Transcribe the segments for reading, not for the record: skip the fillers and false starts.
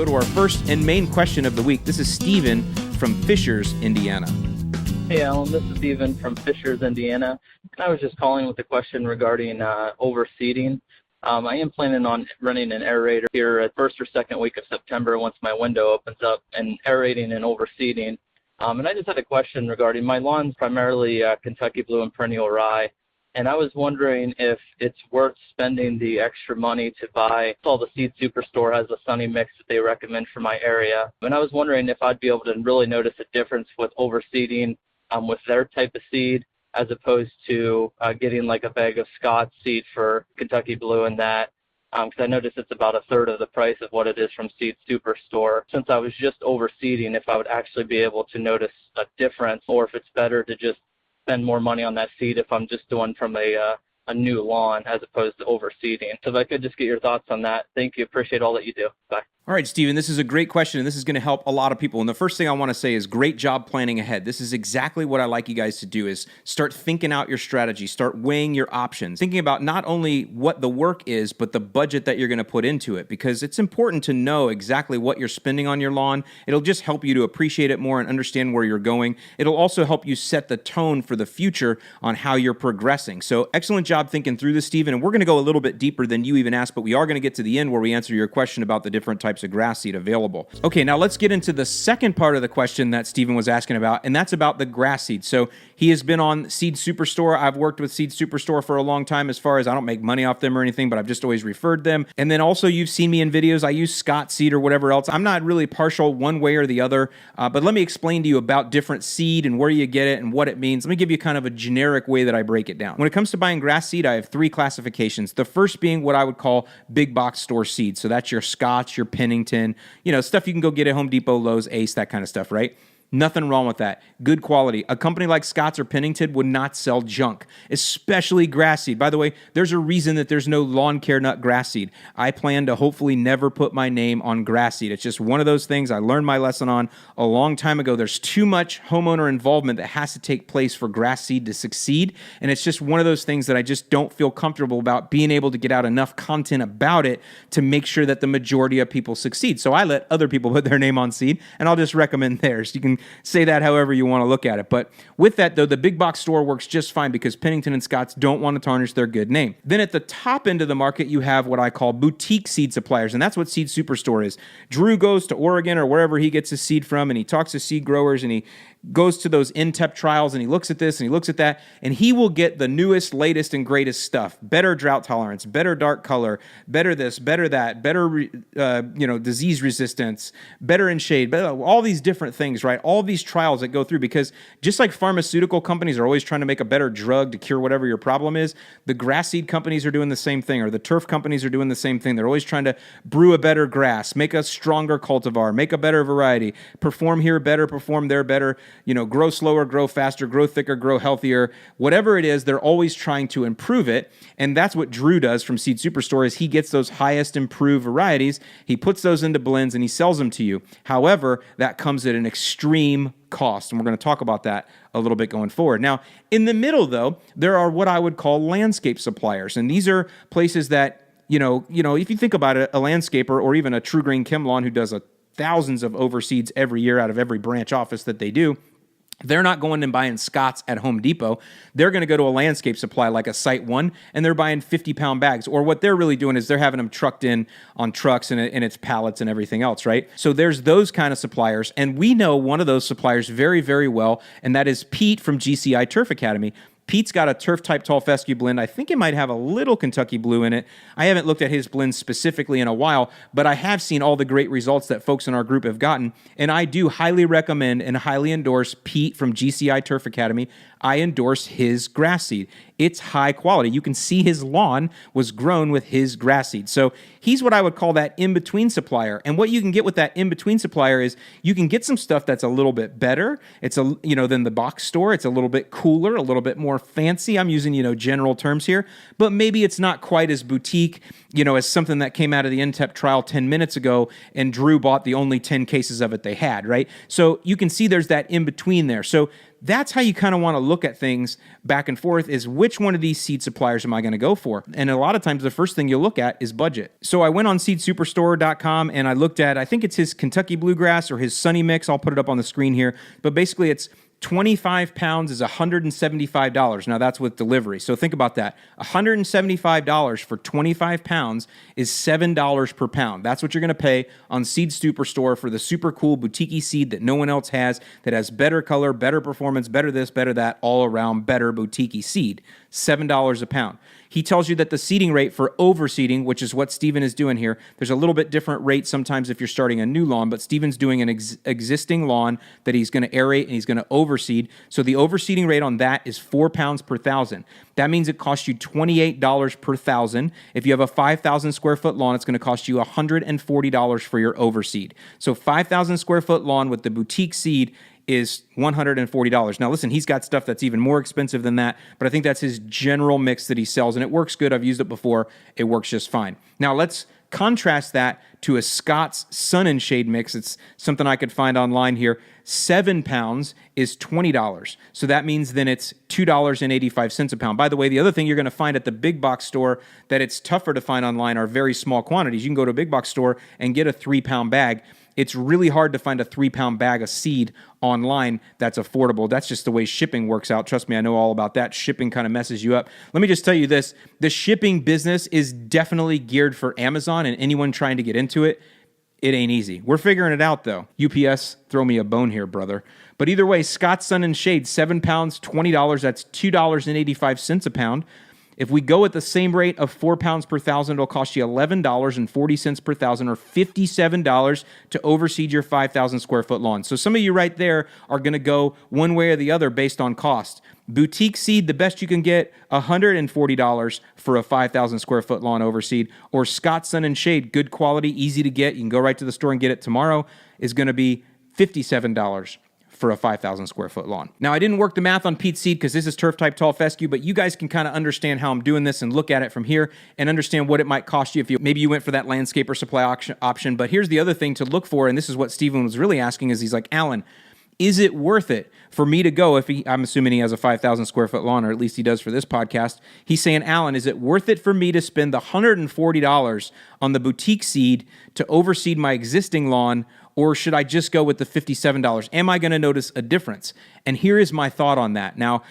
go to our first and main question of the week. This is Steven from Fishers, Indiana. Hey, Alan, this is Steven from Fishers, Indiana. I was just calling with a question regarding overseeding. I am planning on running an aerator here at first or second week of September once my window opens up, and aerating and overseeding. And I just had a question regarding my lawn's primarily Kentucky Blue and perennial rye. And I was wondering if it's worth spending the extra money to buy. All the Seed Superstore has a sunny mix that they recommend for my area. And I was wondering if I'd be able to really notice a difference with overseeding with their type of seed, as opposed to getting like a bag of Scott's seed for Kentucky Blue and that. Because I noticed it's about a third of the price of what it is from Seed Superstore. Since I was just overseeding, if I would actually be able to notice a difference, or if it's better to just spend more money on that seed if I'm just doing from a new lawn as opposed to overseeding. So if I could just get your thoughts on that. Thank you. Appreciate all that you do. Bye. All right, Steven, this is a great question, and this is going to help a lot of people. And the first thing I want to say is great job planning ahead. This is exactly what I like you guys to do, is start thinking out your strategy, start weighing your options, thinking about not only what the work is, but the budget that you're going to put into it, because it's important to know exactly what you're spending on your lawn. It'll just help you to appreciate it more and understand where you're going. It'll also help you set the tone for the future on how you're progressing. So excellent job thinking through this, Steven, and we're going to go a little bit deeper than you even asked, but we are going to get to the end where we answer your question about the different types of grass seed available. Okay, now let's get into the second part of the question that Steven was asking about, and that's about the grass seed. So he has been on Seed Superstore. I've worked with Seed Superstore for a long time, as far as I don't make money off them or anything, but I've just always referred them. And then also you've seen me in videos. I use Scott seed or whatever else. I'm not really partial one way or the other, but let me explain to you about different seed and where you get it and what it means. Let me give you kind of a generic way that I break it down. When it comes to buying grass seed, I have three classifications. The first being what I would call big box store seed. So that's your Scotts, your Pennington, stuff you can go get at Home Depot, Lowe's, Ace, that kind of stuff, right? Nothing wrong with that. Good quality. A company like Scott's or Pennington would not sell junk, especially grass seed. By the way, there's a reason that there's no lawn care nut grass seed. I plan to hopefully never put my name on grass seed. It's just one of those things I learned my lesson on a long time ago. There's too much homeowner involvement that has to take place for grass seed to succeed, and it's just one of those things that I just don't feel comfortable about being able to get out enough content about it to make sure that the majority of people succeed. So I let other people put their name on seed, and I'll just recommend theirs. You can say that however you want to look at it. But with that, though, the big box store works just fine because Pennington and Scotts don't want to tarnish their good name. Then at the top end of the market, you have what I call boutique seed suppliers, and that's what Seed Superstore is. Drew goes to Oregon or wherever he gets his seed from, and he talks to seed growers, and he goes to those NTEP trials, and he looks at this and he looks at that, and he will get the newest, latest, and greatest stuff. Better drought tolerance, better dark color, better this, better that, better disease resistance, better in shade, better, all these different things, right? All these trials that go through, because just like pharmaceutical companies are always trying to make a better drug to cure whatever your problem is, the grass seed companies are doing the same thing, or the turf companies are doing the same thing. They're always trying to brew a better grass, make a stronger cultivar, make a better variety, perform here better, perform there better, grow slower, grow faster, grow thicker, grow healthier, whatever it is, they're always trying to improve it. And that's what Drew does from Seed Superstore, is he gets those highest improved varieties, he puts those into blends, and he sells them to you. However, that comes at an extreme cost, and we're going to talk about that a little bit going forward. Now, in the middle, though, there are what I would call landscape suppliers, and these are places that, if you think about it, a landscaper or even a True Green Chem Lawn who does thousands of overseeds every year out of every branch office that they do, they're not going and buying Scotts at Home Depot. They're going to go to a landscape supply like a Site 1, and they're buying 50-pound bags. Or what they're really doing is they're having them trucked in on trucks and its pallets and everything else, right? So there's those kind of suppliers, and we know one of those suppliers very, very well, and that is Pete from GCI Turf Academy. Pete's got a turf-type tall fescue blend. I think it might have a little Kentucky Blue in it. I haven't looked at his blend specifically in a while, but I have seen all the great results that folks in our group have gotten, and I do highly recommend and highly endorse Pete from GCI Turf Academy. I endorse his grass seed. It's high quality. You can see his lawn was grown with his grass seed. So he's what I would call that in-between supplier. And what you can get with that in-between supplier is you can get some stuff that's a little bit better. It's than the box store. It's a little bit cooler, a little bit more fancy. I'm using, general terms here, but maybe it's not quite as boutique, as something that came out of the NTEP trial 10 minutes ago and Drew bought the only 10 cases of it they had, right? So you can see there's that in-between there. So that's how you kind of want to look at things back and forth, is which one of these seed suppliers am I going to go for? And a lot of times the first thing you'll look at is budget. So I went on seedsuperstore.com and I looked at, I think it's his Kentucky Bluegrass or his Sunny Mix. I'll put it up on the screen here. But basically it's 25 pounds is $175. Now that's with delivery. So think about that. $175 for 25 pounds is $7 per pound. That's what you're going to pay on Seed Superstore for the super cool boutique seed that no one else has, that has better color, better performance, better this, better that, all around better boutique seed. $7 a pound. He tells you that the seeding rate for overseeding, which is what Steven is doing here, there's a little bit different rate sometimes if you're starting a new lawn, but Steven's doing an existing lawn that he's going to aerate and he's going to overseed. So the overseeding rate on that is 4 pounds per thousand. That means it costs you $28 per thousand. If you have a 5,000 square foot lawn, it's going to cost you $140 for your overseed. So 5,000 square foot lawn with the boutique seed is $140. Now listen, he's got stuff that's even more expensive than that, but I think that's his general mix that he sells, and it works good. I've used it before. It works just fine. Now let's contrast that to a Scott's Sun and Shade mix. It's something I could find online here. 7 pounds is $20. So that means then it's $2.85 a pound. By the way, the other thing you're going to find at the big box store that it's tougher to find online are very small quantities. You can go to a big box store and get a 3-pound bag. It's really hard to find a 3-pound bag of seed online that's affordable. That's just the way shipping works out. Trust me, I know all about that. Shipping kind of messes you up. Let me just tell you this. The shipping business is definitely geared for Amazon and anyone trying to get into it. It ain't easy. We're figuring it out, though. UPS, throw me a bone here, brother. But either way, Scott's Sun and Shade, 7 pounds, $20. That's $2.85 a pound. If we go at the same rate of 4 pounds per thousand, it'll cost you $11.40 per thousand, or $57 to overseed your 5,000 square foot lawn. So some of you right there are going to go one way or the other based on cost. Boutique seed, the best you can get, $140 for a 5,000 square foot lawn overseed. Or Scott's Sun and Shade, good quality, easy to get. You can go right to the store and get it tomorrow, is going to be $57 for a 5,000 square foot lawn. Now, I didn't work the math on peat seed because this is turf type tall fescue, but you guys can kind of understand how I'm doing this and look at it from here and understand what it might cost you if maybe you went for that landscaper supply option. But here's the other thing to look for, and this is what Steven was really asking, is he's like, Alan, is it worth it for me to go, I'm assuming he has a 5,000 square foot lawn, or at least he does for this podcast. He's saying, Alan, is it worth it for me to spend the $140 on the boutique seed to overseed my existing lawn, or should I just go with the $57? Am I going to notice a difference? And here is my thought on that. Now,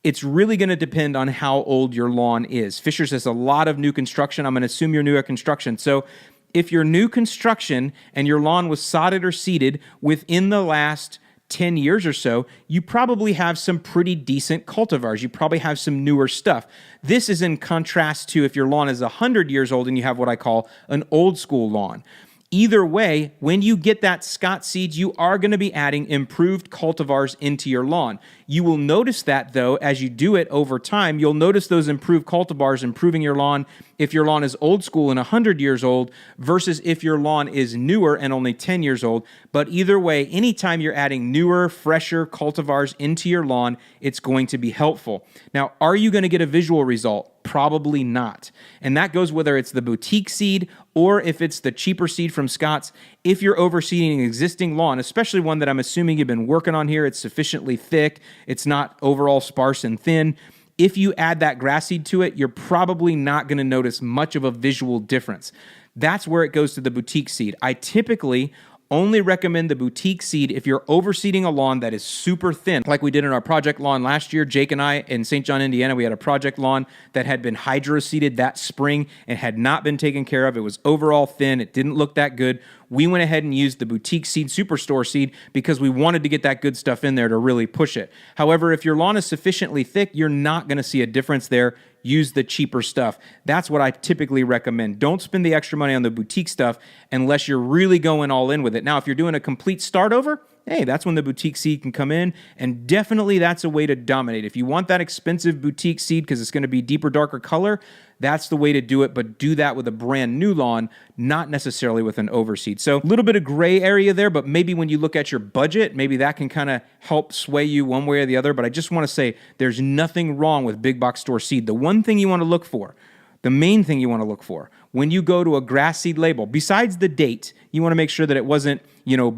it's really going to depend on how old your lawn is. Fishers has a lot of new construction. I'm going to assume you're new at construction. So if you're new construction and your lawn was sodded or seeded within the last 10 years or so, you probably have some pretty decent cultivars. You probably have some newer stuff. This is in contrast to if your lawn is 100 years old and you have what I call an old school lawn. Either way, when you get that Scott seeds, you are going to be adding improved cultivars into your lawn. You will notice that, though, as you do it over time. You'll notice those improved cultivars improving your lawn if your lawn is old school and 100 years old versus if your lawn is newer and only 10 years old. But either way, anytime you're adding newer, fresher cultivars into your lawn, it's going to be helpful. Now, are you going to get a visual result? Probably not. And that goes whether it's the boutique seed or if it's the cheaper seed from Scott's. If you're overseeding an existing lawn, especially one that I'm assuming you've been working on here, it's sufficiently thick, it's not overall sparse and thin. If you add that grass seed to it, you're probably not going to notice much of a visual difference. That's where it goes to the boutique seed. I typically only recommend the boutique seed if you're overseeding a lawn that is super thin, like we did in our project lawn last year. Jake and I in St. John, Indiana, we had a project lawn that had been hydro-seeded that spring and had not been taken care of. It was overall thin. It didn't look that good. We went ahead and used the boutique seed superstore seed because we wanted to get that good stuff in there to really push it. However, if your lawn is sufficiently thick, you're not going to see a difference there. Use the cheaper stuff. That's what I typically recommend. Don't spend the extra money on the boutique stuff unless you're really going all in with it. Now, if you're doing a complete start over, hey, that's when the boutique seed can come in, and definitely that's a way to dominate. If you want that expensive boutique seed because it's going to be deeper, darker color, that's the way to do it, but do that with a brand new lawn, not necessarily with an overseed. So a little bit of gray area there, but maybe when you look at your budget, maybe that can kind of help sway you one way or the other. But I just want to say there's nothing wrong with big box store seed. The one thing you want to look for, The main thing you want to look for when you go to a grass seed label, besides the date, you want to make sure that it wasn't,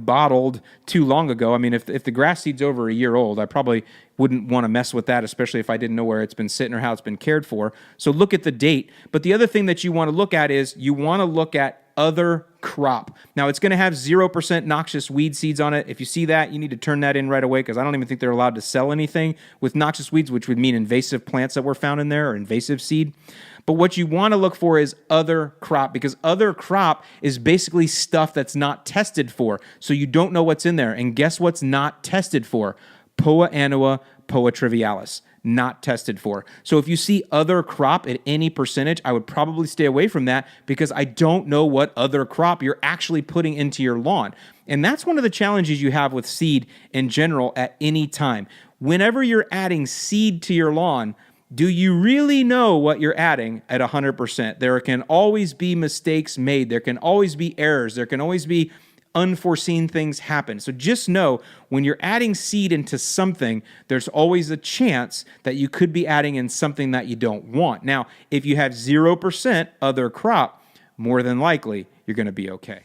bottled too long ago. I mean, if the grass seed's over a year old, I probably wouldn't want to mess with that, especially if I didn't know where it's been sitting or how it's been cared for. So look at the date. But the other thing that you want to look at is you want to look at other crop. Now, it's going to have 0% noxious weed seeds on it. If you see that, you need to turn that in right away because I don't even think they're allowed to sell anything with noxious weeds, which would mean invasive plants that were found in there or invasive seed. But what you want to look for is other crop, because other crop is basically stuff that's not tested for. So you don't know what's in there. And guess what's not tested for? Poa annua, Poa trivialis. Not tested for. So if you see other crop at any percentage, I would probably stay away from that because I don't know what other crop you're actually putting into your lawn. And that's one of the challenges you have with seed in general at any time. Whenever you're adding seed to your lawn, do you really know what you're adding at 100%? There can always be mistakes made. There can always be errors. There can always be unforeseen things happen. So just know when you're adding seed into something, there's always a chance that you could be adding in something that you don't want. Now, if you have 0% other crop, more than likely, you're going to be okay.